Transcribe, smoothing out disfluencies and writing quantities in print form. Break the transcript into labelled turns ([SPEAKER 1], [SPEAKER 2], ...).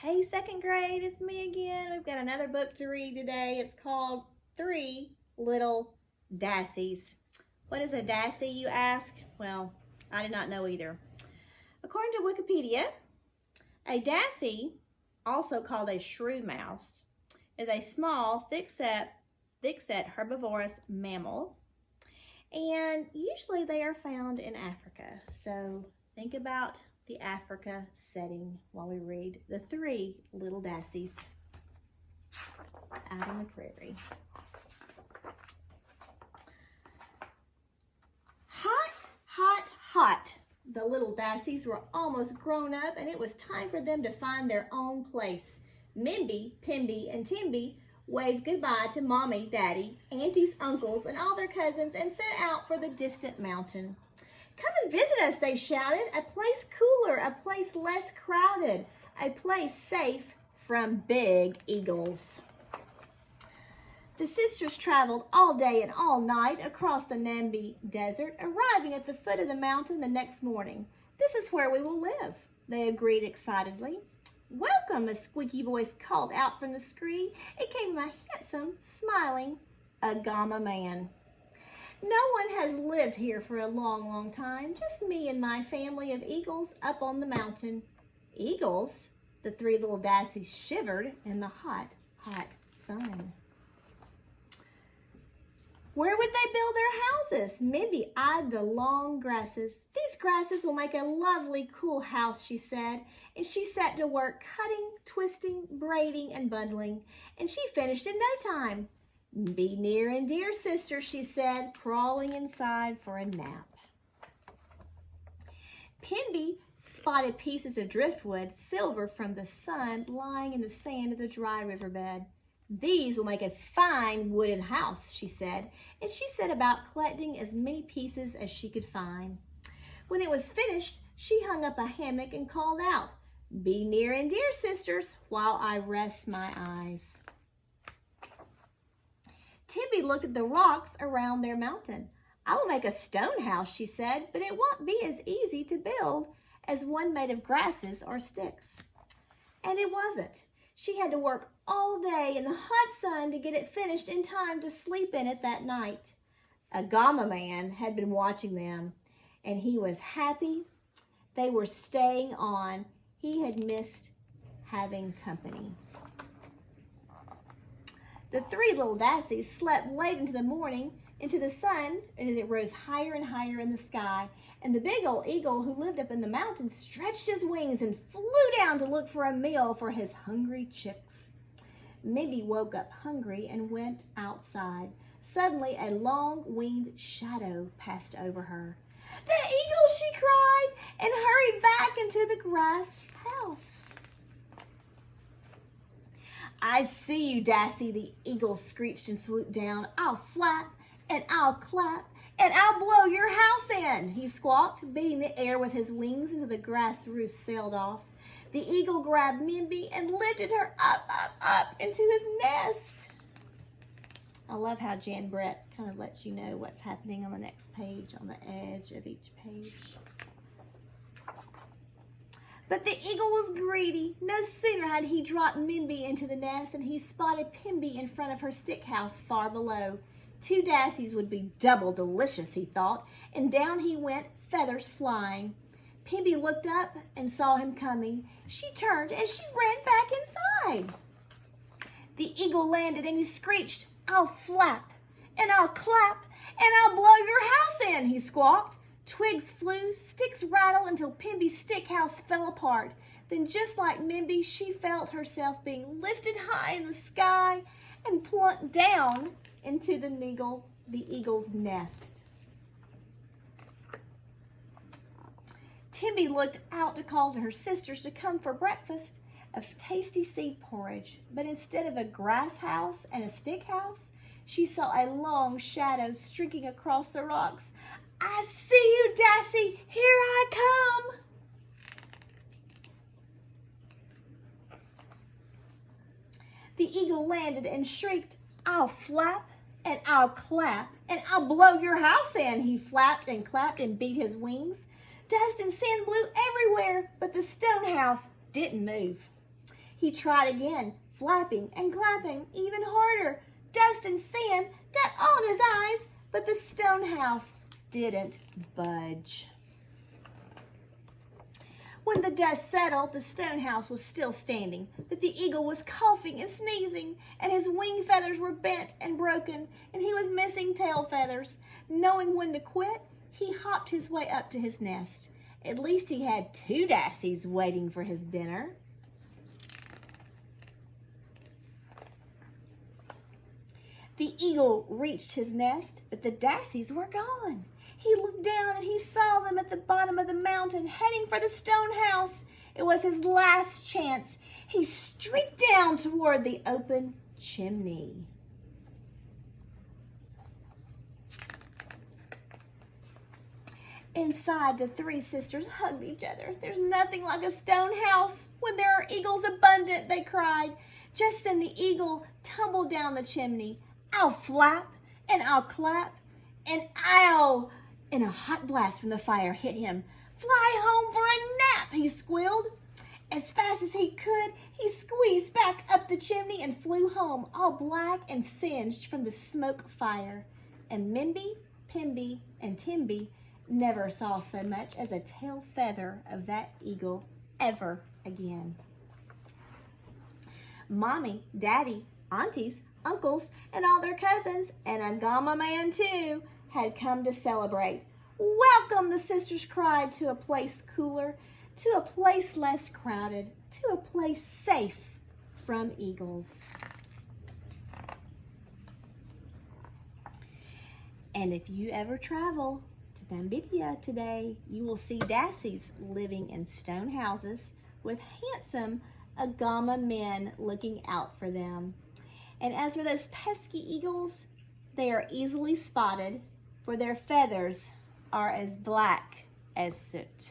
[SPEAKER 1] Hey, second grade, it's me again. We've got another book to read today. It's called Little Dassies. What is a Dassie, you ask? Well, I did not know either. According to Wikipedia, a Dassie, also called a shrew mouse, is a small, thick-set herbivorous mammal, and usually they are found in Africa. So think about the Africa setting while we read the Little Dassies out in the prairie. Hot, hot, hot. The little Dassies were almost grown up, and it was time for them to find their own place. Mimby, Pimby, and Timby waved goodbye to Mommy, Daddy, aunties, uncles, and all their cousins and set out for the distant mountain. "Come and visit us," they shouted. "A place cooler, a place less crowded, a place safe from big eagles." The sisters traveled all day and all night across the Namib Desert, arriving at the foot of the mountain the next morning. "This is where we will live," they agreed excitedly. "Welcome," a squeaky voice called out from the scree. It came from a handsome, smiling Agama man. "No one has lived here for a long, long time. Just me and my family of eagles up on the mountain." Eagles? The three little Dassies shivered in the hot, hot sun. Where would they build their houses? Mimby eyed the long grasses. "These grasses will make a lovely, cool house," she said, and she set to work cutting, twisting, braiding, and bundling, and she finished in no time. "Be near and dear, sister," she said, crawling inside for a nap. Pimby spotted pieces of driftwood, silver from the sun, lying in the sand of the dry riverbed. "These will make a fine wooden house," she said, and she set about collecting as many pieces as she could find. When it was finished, she hung up a hammock and called out, "Be near and dear, sisters, while I rest my eyes." Timby looked at the rocks around their mountain. "I will make a stone house," she said, "but it won't be as easy to build as one made of grasses or sticks." And it wasn't. She had to work all day in the hot sun to get it finished in time to sleep in it that night. Agama man had been watching them, and he was happy they were staying on. He had missed having company. The three little Dassies slept late into the morning, into the sun, as it rose higher and higher in the sky, and the big old eagle who lived up in the mountains stretched his wings and flew down to look for a meal for his hungry chicks. Mimby woke up hungry and went outside. Suddenly, a long-winged shadow passed over her. "The eagle!" she cried, and hurried back into the grass house. "I see you, Dassie," the eagle screeched and swooped down. "I'll flap, and I'll clap, and I'll blow your house in," he squawked, beating the air with his wings until the grass roof sailed off. The eagle grabbed Mimby and lifted her up into his nest. I love how Jan Brett kind of lets you know what's happening on the next page, on the edge of each page. But the eagle was greedy. No sooner had he dropped Mimby into the nest than he spotted Pimby in front of her stick house far below. Two Dassies would be double delicious, he thought, and down he went, feathers flying. Pimby looked up and saw him coming. She turned and she ran back inside. The eagle landed and he screeched, "I'll flap, and I'll clap, and I'll blow your house in," he squawked. Twigs flew, sticks rattled until Pimby's stick house fell apart. Then, just like Mimby, she felt herself being lifted high in the sky and plunked down into the eagle's nest. Timby looked out to call to her sisters to come for breakfast, a tasty seed porridge. But instead of a grass house and a stick house, she saw a long shadow streaking across the rocks. "I see you, Dassie. Here I come." The eagle landed and shrieked, "I'll flap, and I'll clap, and I'll blow your house in." He flapped and clapped and beat his wings. Dust and sand blew everywhere, but the stone house didn't move. He tried again, flapping and clapping even harder. Dust and sand got all in his eyes, but the stone house didn't budge. When the dust settled, the stone house was still standing, but the eagle was coughing and sneezing, and his wing feathers were bent and broken, and he was missing tail feathers. Knowing when to quit, he hopped his way up to his nest. At least he had 2 Dassies waiting for his dinner. The eagle reached his nest, but the Dassies were gone. He looked down and he saw them at the bottom of the mountain, heading for the stone house. It was his last chance. He streaked down toward the open chimney. Inside, the 3 sisters hugged each other. There's nothing like a stone house when there are eagles abundant, they cried. Just then the eagle tumbled down the chimney. I'll flap and I'll clap and I'll... And a hot blast from the fire hit him. Fly home for a nap, he squealed. As fast as he could, he squeezed back up the chimney and flew home, all black and singed from the smoke fire. And Mimby, Pimby, and Timby never saw so much as a tail feather of that eagle ever again. Mommy, Daddy, aunties, uncles, and all their cousins, and a Gama man too, had come to celebrate. Welcome, the sisters cried, to a place cooler, to a place less crowded, to a place safe from eagles. And if you ever travel to Namibia today, you will see Dassies living in stone houses with handsome Agama men looking out for them. And as for those pesky eagles, they are easily spotted, for their feathers are as black as soot.